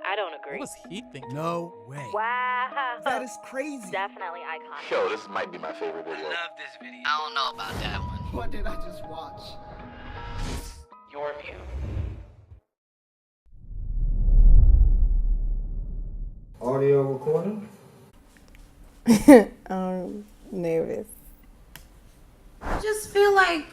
I don't agree. What was he thinking? No way. Wow. That is crazy. Definitely iconic. Yo, this might be my favorite video. I love this video. I don't know about that one. What did I just watch? Your view. Audio recording? Nervous. I just feel like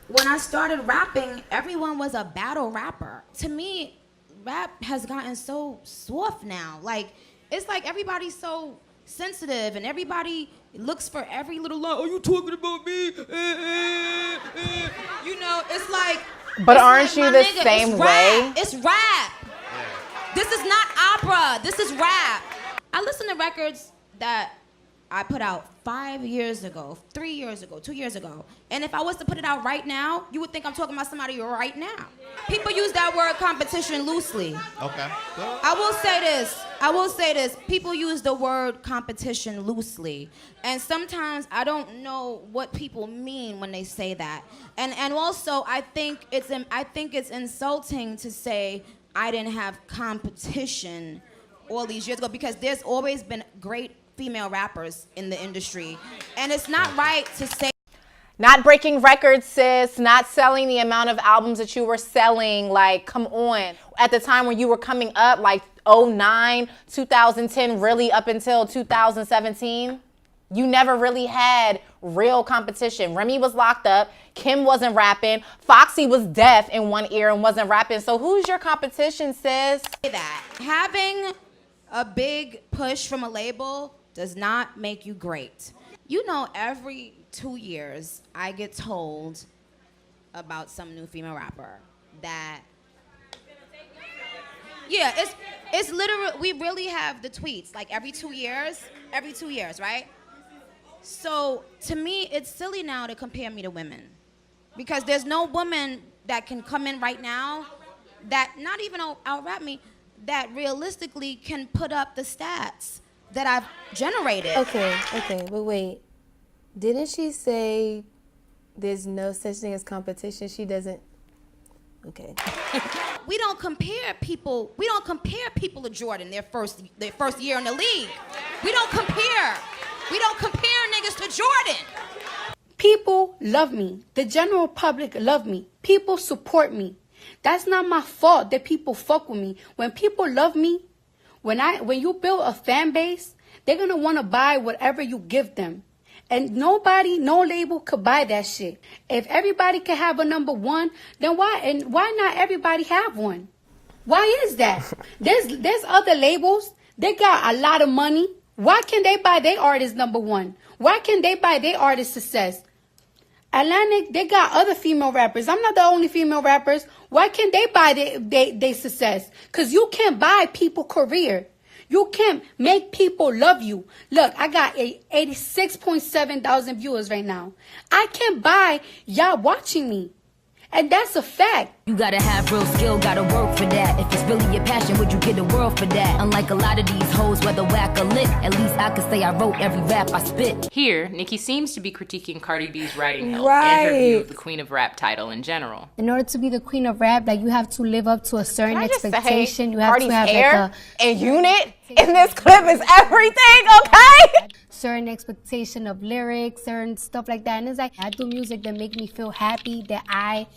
when I started rapping, everyone was a battle rapper. To me, rap has gotten so soft now. Like, it's like everybody's so sensitive and everybody looks for every little line. Oh, you talking about me? You know, it's like. But it's aren't like, you my the nigga, same it's way? rap. It's rap. This is not opera. This is rap. I listen to records that I put out 5 years ago, 3 years ago, 2 years ago. And if I was to put it out right now, you would think I'm talking about somebody right now. People use that word competition loosely. Okay. I will say this. People use the word competition loosely. And sometimes I don't know what people mean when they say that. And also I think it's insulting to say I didn't have competition all these years ago, because there's always been great female rappers in the industry. And it's not right to say. Not breaking records, sis. Not selling the amount of albums that you were selling. Like, come on. At the time when you were coming up, like 2009, 2010, really up until 2017, you never really had real competition. Remy was locked up. Kim wasn't rapping. Foxy was deaf in one ear and wasn't rapping. So who's your competition, sis? That having a big push from a label does not make you great. You know, every 2 years, I get told about some new female rapper that, yeah, it's literally, we really have the tweets, like every 2 years, right? So to me, it's silly now to compare me to women, because there's no woman that can come in right now that, not even out-rap me, that realistically can put up the stats that I've generated. Okay, but wait. Didn't she say there's no such thing as competition? She doesn't. Okay. We don't compare people to Jordan their first year in the league. We don't compare niggas to Jordan. People love me. The general public love me. People support me. That's not my fault that people fuck with me. When people love me, when you build a fan base, they're gonna wanna buy whatever you give them. And no label could buy that shit. If everybody can have a number one, then why not everybody have one? Why is that? There's other labels, they got a lot of money. Why can't they buy their artist number one? Why can't they buy their artist success? Atlantic, they got other female rappers. I'm not the only female rappers. Why can't they buy their success? Because you can't buy people career. You can't make people love you. Look, I got 86.7 thousand viewers right now. I can't buy y'all watching me. And that's a fact. You gotta have real skill, gotta work for that. If it's really your passion, would you get the world for that? Unlike a lot of these hoes, whether whack or lit, at least I could say I wrote every rap I spit. Here, Nicki seems to be critiquing Cardi B's writing help and her view of the Queen of Rap title in general. In order to be the Queen of Rap, like, you have to live up to a certain expectation. You have Cardi's to have hair like and unit in this clip is everything, okay? certain expectation of lyrics, certain stuff like that. And it's like, I do music that make me feel happy, that I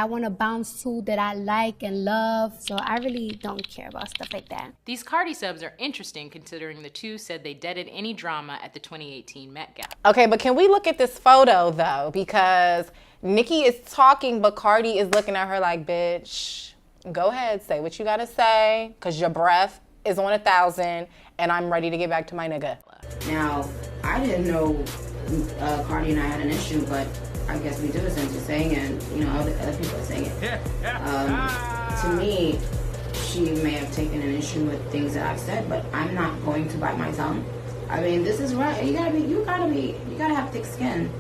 want to bounce to, that I like and love. So I really don't care about stuff like that. These Cardi subs are interesting considering the two said they deaded any drama at the 2018 Met Gala. Okay, but can we look at this photo though? Because Nicki is talking, but Cardi is looking at her like, bitch, go ahead, say what you gotta say, because your breath is on 1,000 and I'm ready to get back to my nigga. Now, I didn't know Cardi and I had an issue, but I guess we do, since you're saying it, you know, other people are saying it. To me, she may have taken an issue with things that I've said, but I'm not going to bite my tongue. I mean, this is right. You gotta have thick skin.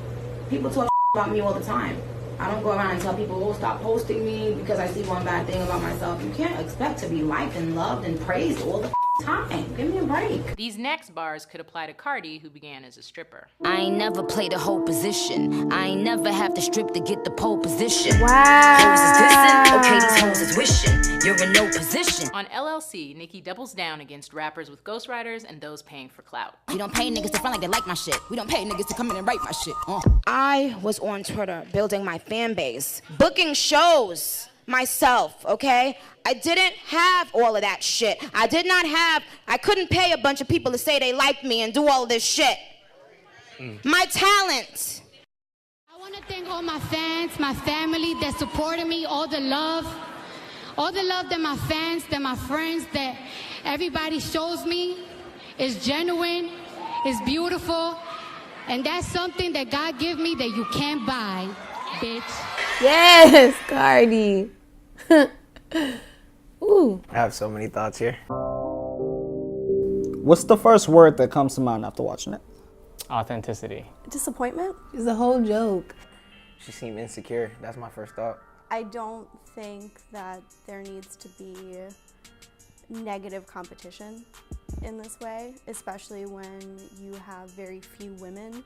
People talk about me all the time. I don't go around and tell people, oh, stop posting me because I see one bad thing about myself. You can't expect to be liked and loved and praised all the time. Give me a break. These next bars could apply to Cardi, who began as a stripper. I ain't never played a whole position. I ain't never have to strip to get the pole position. Wow. Hoes is dissing, okay, these hoes is wishing. You're in no position. On LLC, Nicki doubles down against rappers with ghostwriters and those paying for clout. We don't pay niggas to front like they like my shit. We don't pay niggas to come in and write my shit. I was on Twitter building my fan base, booking shows myself, okay? I didn't have all of that shit. I couldn't pay a bunch of people to say they liked me and do all this shit. My talent. I want to thank all my fans, my family that supported me, all the love that my fans, that my friends, that everybody shows me is genuine, is beautiful, and that's something that God give me that you can't buy, bitch. Yes, Cardi. Ooh. I have so many thoughts here. What's the first word that comes to mind after watching it? Authenticity. Disappointment? It's a whole joke. She seemed insecure. That's my first thought. I don't think that there needs to be negative competition in this way, especially when you have very few women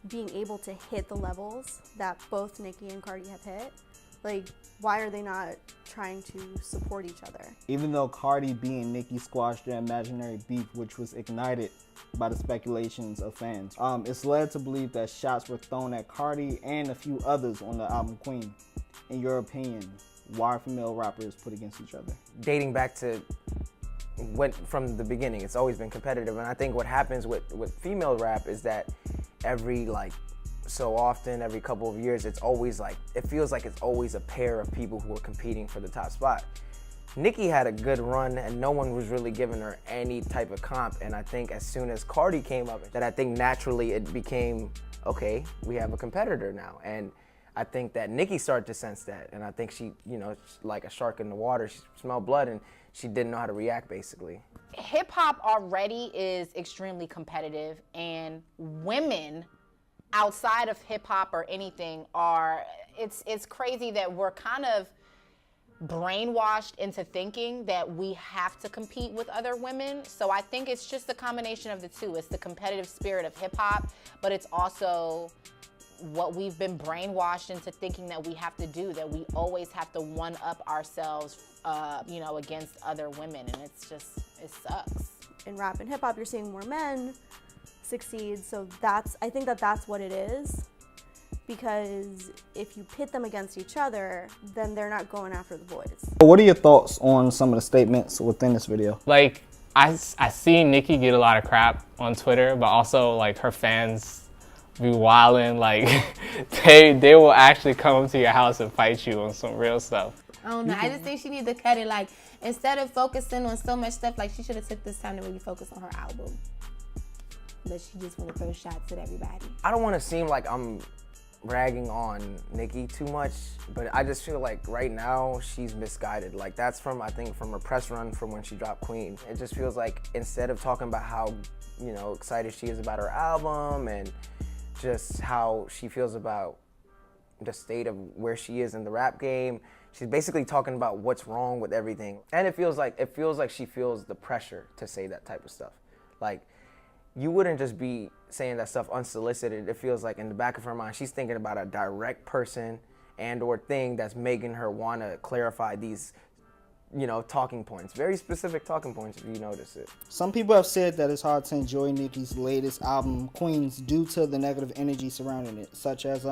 being able to hit the levels that both Nicki and Cardi have hit. Like, why are they not trying to support each other? Even though Cardi B and Nicki squashed their imaginary beef, which was ignited by the speculations of fans, it's led to believe that shots were thrown at Cardi and a few others on the album Queen. In your opinion, why are female rappers put against each other? Dating back to from the beginning, it's always been competitive, and I think what happens with female rap is that every so often, every couple of years, it's always it feels like it's always a pair of people who are competing for the top spot. Nicki had a good run and no one was really giving her any type of comp, and I think as soon as Cardi came up, that I think naturally it became, okay, we have a competitor now. And I think that Nicki started to sense that, and I think she, like a shark in the water, she smelled blood and she didn't know how to react, basically. Hip hop already is extremely competitive, and women outside of hip hop or anything it's crazy that we're kind of brainwashed into thinking that we have to compete with other women. So I think it's just a combination of the two. It's the competitive spirit of hip hop, but it's also what we've been brainwashed into thinking that we have to do, that we always have to one up ourselves, against other women, and it sucks. In rap and hip hop, you're seeing more men succeed, so I think that's what it is. Because if you pit them against each other, then they're not going after the boys. What are your thoughts on some of the statements within this video? Like, I see Nicki get a lot of crap on Twitter, but also her fans be wilding. They will actually come to your house and fight you on some real stuff. I don't know. I just think she needs to cut it. Instead of focusing on so much stuff, she should have took this time to really focus on her album. But she just want to throw shots at everybody. I don't want to seem like I'm ragging on Nicki too much, but I just feel like right now she's misguided. That's from her press run from when she dropped Queen. It just feels like instead of talking about how, excited she is about her album and just how she feels about the state of where she is in the rap game, she's basically talking about what's wrong with everything. And it feels like she feels the pressure to say that type of stuff. You wouldn't just be saying that stuff unsolicited. It feels like in the back of her mind, she's thinking about a direct person and or thing that's making her want to clarify these, talking points. Very specific talking points if you notice it. Some people have said that it's hard to enjoy Nicki's latest album, Queens, due to the negative energy surrounding it, such as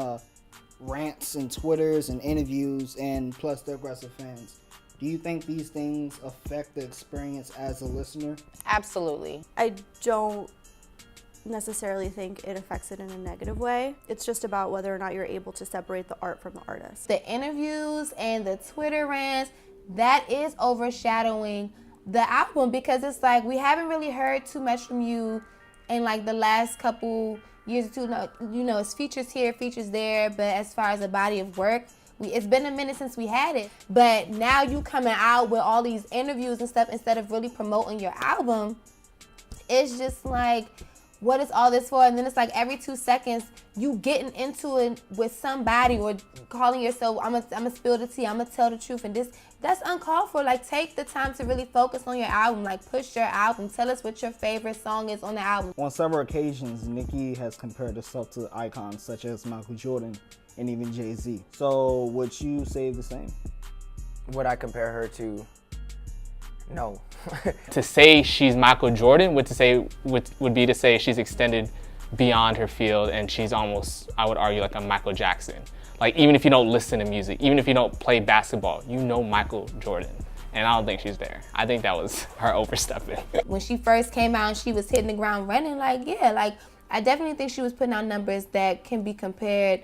rants and Twitters and interviews, and plus the aggressive fans. Do you think these things affect the experience as a listener? Absolutely. I don't necessarily think it affects it in a negative way. It's just about whether or not you're able to separate the art from the artist. The interviews and the Twitter rants, that is overshadowing the album, because it's we haven't really heard too much from you in the last couple years or two. It's features here, features there, but as far as a body of work, it's been a minute since we had it. But now you coming out with all these interviews and stuff instead of really promoting your album, it's just what is all this for? And then it's like every 2 seconds you getting into it with somebody or calling yourself, I'm gonna spill the tea, I'm gonna tell the truth, and that's uncalled for. Like, take the time to really focus on your album. Like, push your album. Tell us what your favorite song is on the album. On several occasions, Nicki has compared herself to icons such as Michael Jordan and even Jay-Z. So would you say the same? Would I compare her to? No. To say she's Michael Jordan would be to say she's extended beyond her field, and she's almost, I would argue, like a Michael Jackson. Like, even if you don't listen to music, even if you don't play basketball, you know Michael Jordan. And I don't think she's there. I think that was her overstepping. When she first came out and she was hitting the ground running, like, yeah, like, I definitely think she was putting out numbers that can be compared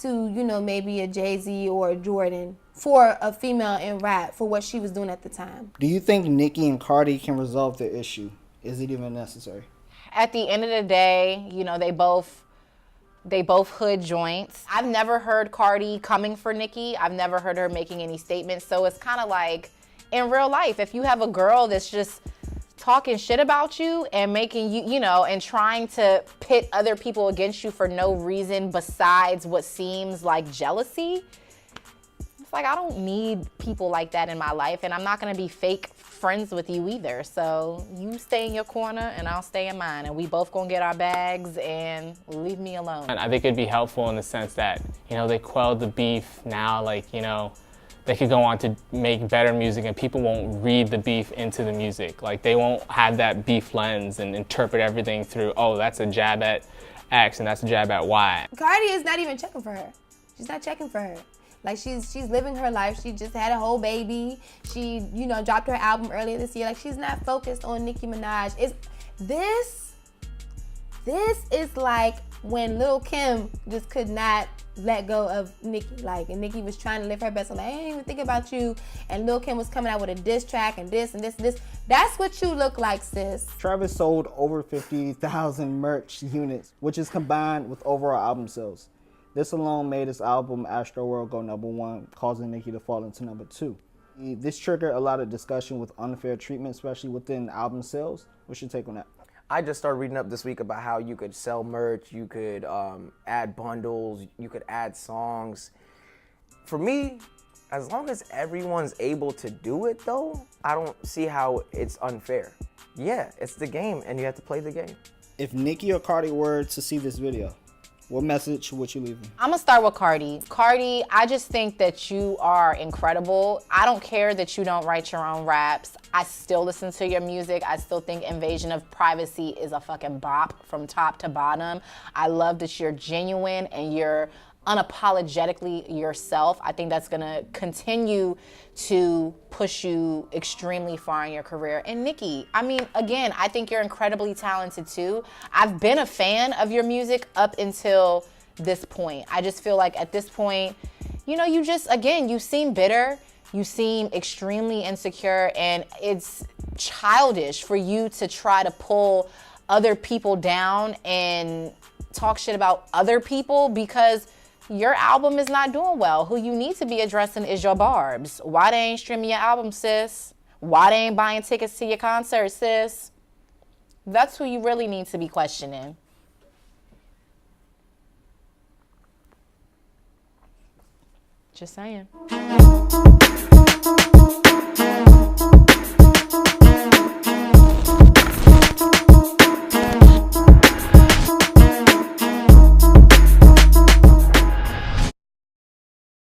to, you know, maybe a Jay-Z or a Jordan for a female in rap, for what she was doing at the time. Do you think Nicki and Cardi can resolve the issue? Is it even necessary? At the end of the day, you know, they both hood joints. I've never heard Cardi coming for Nicki. I've never heard her making any statements. So it's kind of like, in real life, if you have a girl that's just talking shit about you and making you, you know, and trying to pit other people against you for no reason besides what seems like jealousy, it's like, I don't need people like that in my life, and I'm not gonna be fake friends with you either. So you stay in your corner and I'll stay in mine, and we both gonna get our bags and leave me alone. And I think it'd be helpful in the sense that, you know, they quelled the beef. Now, like, you know, they could go on to make better music and people won't read the beef into the music. Like, they won't have that beef lens and interpret everything through, oh, that's a jab at X and that's a jab at Y. Cardi is not even checking for her. She's not checking for her. Like, she's living her life. She just had a whole baby. She, you know, dropped her album earlier this year. Like, she's not focused on Nicki Minaj. This is like when Lil' Kim just could not let go of Nicki. Like, and Nicki was trying to live her best. So, like, I ain't even think about you. And Lil' Kim was coming out with a diss track and this and this and this. That's what you look like, sis. Travis sold over 50,000 merch units, which is combined with overall album sales. This alone made his album Astroworld go #1, causing Nicki to fall into #2. This triggered a lot of discussion with unfair treatment, especially within album sales. What's your take on that? I just started reading up this week about how you could sell merch, you could add bundles, you could add songs. For me, as long as everyone's able to do it though, I don't see how it's unfair. Yeah, it's the game and you have to play the game. If Nicki or Cardi were to see this video, what message would you leave them? I'm gonna start with Cardi. Cardi, I just think that you are incredible. I don't care that you don't write your own raps. I still listen to your music. I still think Invasion of Privacy is a fucking bop from top to bottom. I love that you're genuine and you're unapologetically yourself. I think that's gonna continue to push you extremely far in your career. And Nicki, I mean, again, I think you're incredibly talented too. I've been a fan of your music up until this point. I just feel like at this point, you know, you just, again, you seem bitter, you seem extremely insecure, and it's childish for you to try to pull other people down and talk shit about other people because your album is not doing well. Who you need to be addressing is your barbs. Why they ain't streaming your album, sis? Why they ain't buying tickets to your concert, sis? That's who you really need to be questioning. Just saying.